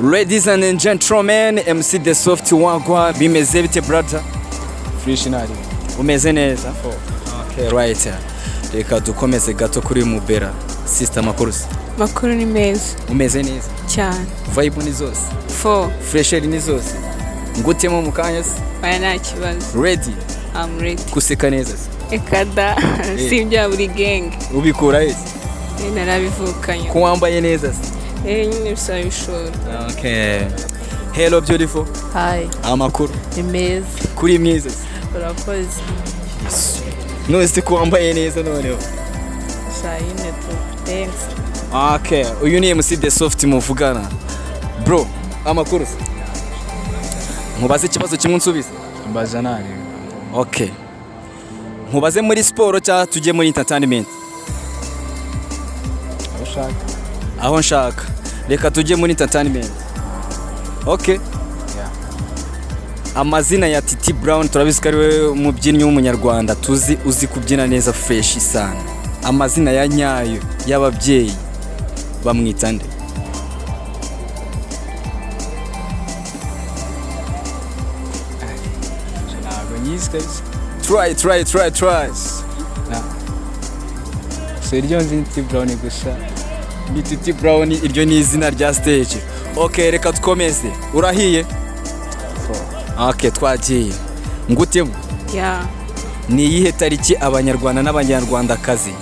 Ladies and gentlemen, MC The Soft wagwa bimeze bite brother? Fresh nari. Umeze neza? Okay, right. Reka dukomeze gato kuri Mubera. Sister makuru. Makuru ni meza. Umeze neza? Cyane. Vibe ni zose? 4. Fresh ni zose? Ngutemo mukanya se? Baya nta kibazo. Ready? I'm ready. Kuseka neza se? Ekada simbya buri gang. Ubikura he? Narabivukanye. Ko wambaye neza se? Nyine bisabishora. Okay. Hello beautiful. Hi. Amakuru. Ni meza. Kuri mwiza se? Urakoze. Nose ko wambaye neza noneho. Shayine tu. Thanks. Okay, uyu ni MC The Soft muvugana. Bro, amakuru se? Nkubaze ikibazo kimwe nsubize. Mbaza nari. Okay. Nkubaze muri sport cyangwa tujye muri entertainment? Aho nshaka. Reka tujye muri entertainment. Okay. Yeah. Amazina ya Titi Brown turabizi ko ari we umubyinnyi w'umunyarwanda tuzi uzi kubyina neza fresh sana. Amazina ya nyayo y'ababyeyi bamwita nde? Ntabwo nyizi kabisa. Try. So iryo nzi Titi Brown gusa. Ni Titi Brown, iryo ni izina rya stage. Okay, reka tukomeze. Urahiye? Okay, twagiye. Ngutemo. Yeah. Ni iyihe tariki abanyarwanda n'abanyarwandakazi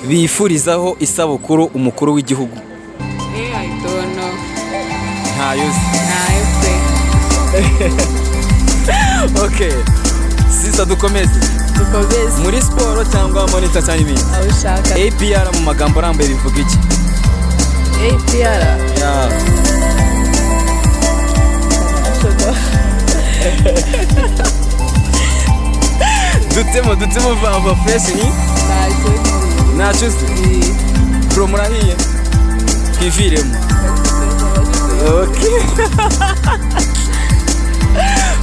bifurizaho isabukuru umukuru w'igihugu? I don't know. Ntayo uzi. Okay. Sisa dukomeze. Dukomeze. Muri sport cyangwa muri entertainment? Aho ushaka. APR mu magambo arambuye bivuga iki? APR. Yeah. Dutemo vava fresh ni? Ntacyo uzi. Bro murahiye? Twiviremo. Okay.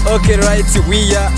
Okay, right, we are